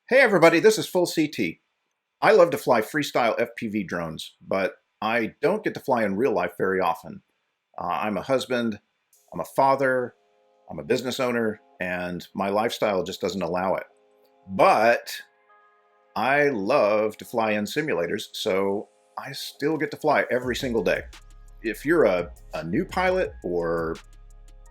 Hey everybody, this is Full CT. I love to fly freestyle FPV drones, but I don't get to fly in real life very often. I'm a husband, I'm a father, I'm a business owner, and my lifestyle just doesn't allow it. But I love to fly in simulators, so I still get to fly every single day. If you're a new pilot or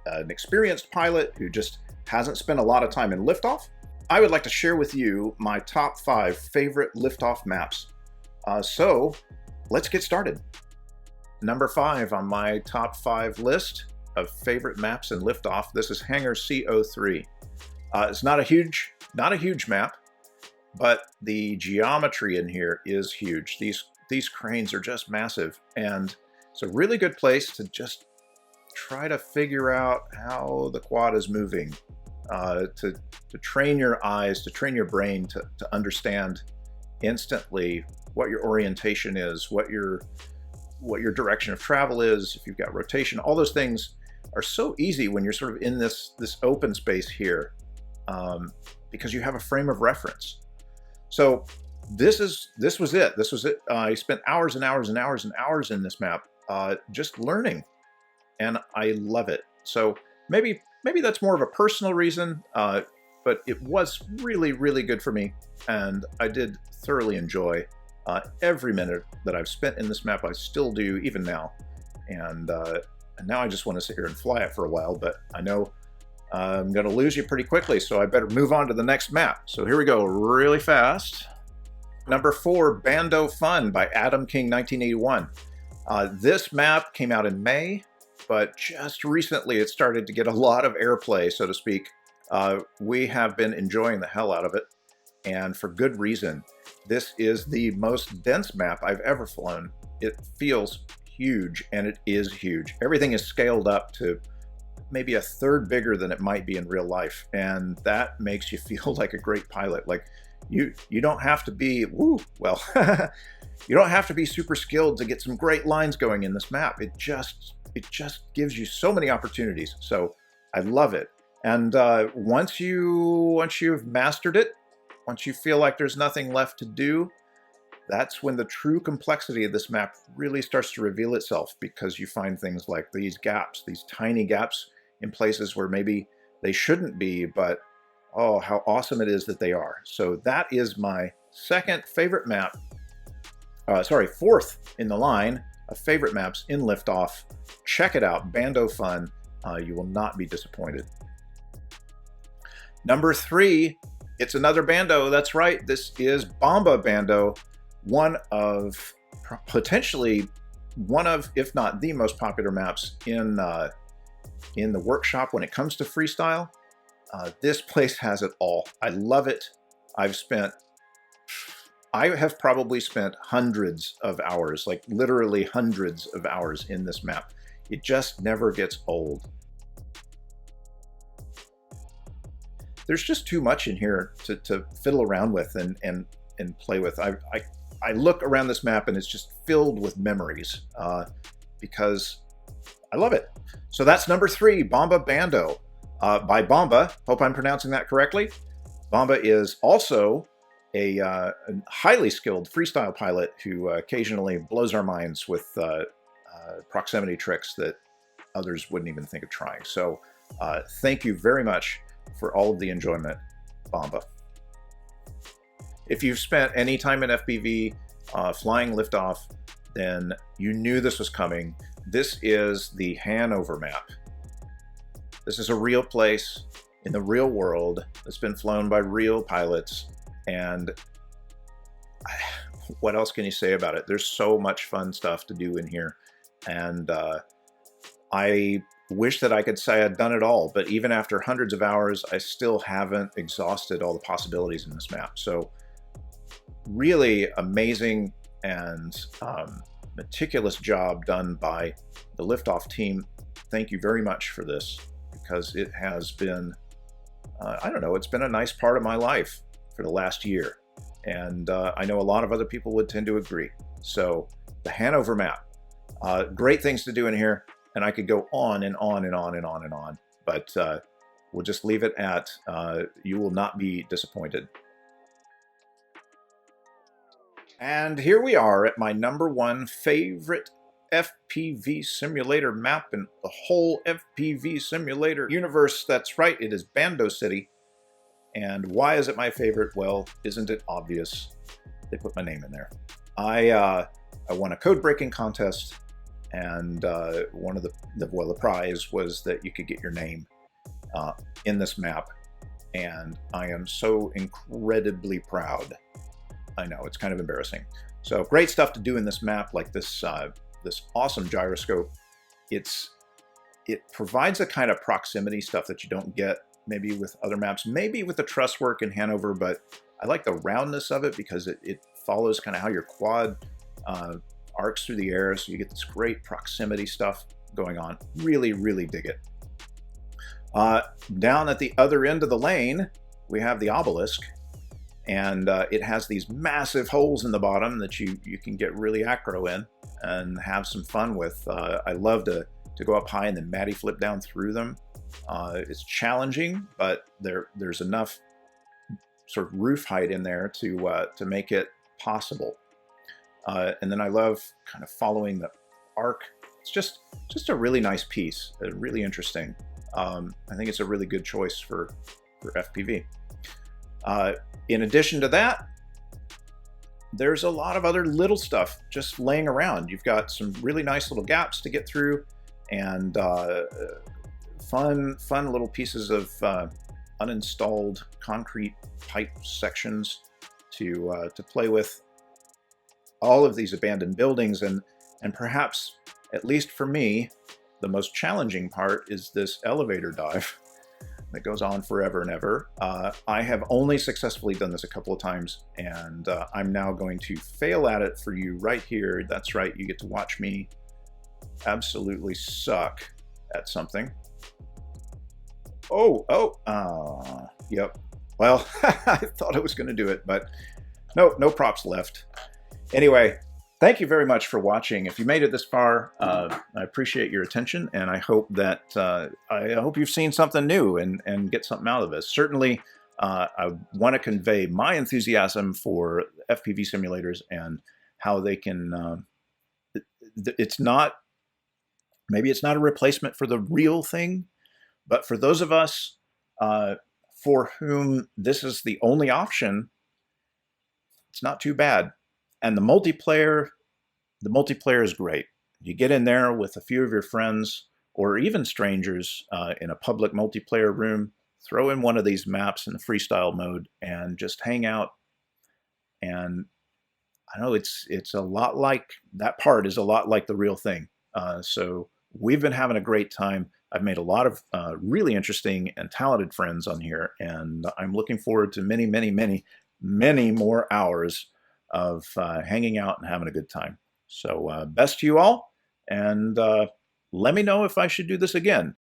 an experienced pilot who just hasn't spent a lot of time in liftoff, I would like to share with you my top 5 favorite liftoff maps. So let's get started. Number 5 on my top 5 list of favorite maps in liftoff. This is Hangar Co3. It's not a huge map, but the geometry in here is huge. These cranes are just massive, and it's a really good place to just try to figure out how the quad is moving. To train your eyes, to train your brain to understand instantly what your orientation is, what your direction of travel is, if you've got rotation. All those things are so easy when you're sort of in this open space here, because you have a frame of reference. So this was it. I spent hours and hours and hours and hours in this map, just learning, and I love it. So maybe that's more of a personal reason, but it was really, really good for me, and I did thoroughly enjoy every minute that I've spent in this map. I still do, even now, and now I just want to sit here and fly it for a while, but I know I'm going to lose you pretty quickly, so I better move on to the next map. So here we go, really fast. Number 4, Bando Fun by Adam King 1981. This map came out in May, but just recently it started to get a lot of airplay, so to speak. We have been enjoying the hell out of it, and for good reason. This is the most dense map I've ever flown. It feels huge, and it is huge. Everything is scaled up to maybe a third bigger than it might be in real life, and that makes you feel like a great pilot. Like, you don't have to be, you don't have to be super skilled to get some great lines going in this map. It just gives you so many opportunities. So I love it. And once you've mastered it, once you feel like there's nothing left to do, that's when the true complexity of this map really starts to reveal itself, because you find things like these gaps, these tiny gaps in places where maybe they shouldn't be, but oh, how awesome it is that they are. So that is my second favorite map. Fourth in the line of favorite maps in Liftoff. Check it out, Bando Fun. You will not be disappointed. Number 3, it's another Bando. That's right, this is Bando, potentially one of, if not the most popular maps in the workshop when it comes to freestyle. This place has it all. I love it. I have probably spent hundreds of hours, like literally hundreds of hours in this map. It just never gets old. There's just too much in here to fiddle around with and play with. I look around this map and it's just filled with memories, because I love it. So that's number 3, Bando, by Bomba. Hope I'm pronouncing that correctly. Bomba is also a highly skilled freestyle pilot who occasionally blows our minds with proximity tricks that others wouldn't even think of trying. So thank you very much for all of the enjoyment, Bomba. If you've spent any time in FPV flying liftoff, then you knew this was coming. This is the Hanover Map. This is a real place in the real world that's been flown by real pilots, and what else can you say about it? There's so much fun stuff to do in here, and I wish that I could say I'd done it all, but even after hundreds of hours, I still haven't exhausted all the possibilities in this map. So really amazing and meticulous job done by the Liftoff team. Thank you very much for this, because it has been, I don't know, it's been a nice part of my life for the last year. And I know a lot of other people would tend to agree. So the Hanover Map, great things to do in here. And I could go on and on and on and on and on, but we'll just leave it at, you will not be disappointed. And here we are at my #1 favorite FPV simulator map in the whole FPV simulator universe. That's right, it is Bando City. And why is it my favorite? Well, isn't it obvious? They put my name in there. I won a code breaking contest, and one of the prize was that you could get your name in this map, and I am so incredibly proud. I know, it's kind of embarrassing. So great stuff to do in this map, like this this awesome gyroscope. It provides a kind of proximity stuff that you don't get maybe with other maps, maybe with the truss work in Hanover, but I like the roundness of it because it follows kind of how your quad arcs through the air, so you get this great proximity stuff going on. Really, really dig it. Down at the other end of the lane, we have the obelisk, and it has these massive holes in the bottom that you can get really aggro in and have some fun with. I love to go up high and then Matty flip down through them. It's challenging, but there's enough sort of roof height in there to make it possible. And then I love kind of following the arc. It's just a really nice piece, really interesting. I think it's a really good choice for FPV. In addition to that, there's a lot of other little stuff just laying around. You've got some really nice little gaps to get through, and fun little pieces of uninstalled concrete pipe sections to play with. All of these abandoned buildings, and perhaps, at least for me, the most challenging part is this elevator dive that goes on forever and ever. I have only successfully done this a couple of times, and I'm now going to fail at it for you right here. That's right, you get to watch me absolutely suck at something. Yep. Well, I thought I was going to do it, but no props left. Anyway, thank you very much for watching. If you made it this far, I appreciate your attention, and I hope that I hope you've seen something new and get something out of this. Certainly, I want to convey my enthusiasm for FPV simulators and how they can. Maybe it's not a replacement for the real thing, but for those of us for whom this is the only option, it's not too bad. And the multiplayer is great. You get in there with a few of your friends or even strangers in a public multiplayer room, throw in one of these maps in the freestyle mode and just hang out. And I know it's a lot like, that part is a lot like the real thing. So we've been having a great time. I've made a lot of really interesting and talented friends on here, and I'm looking forward to many, many, many, many more hours of hanging out and having a good time. So best to you all, and let me know if I should do this again.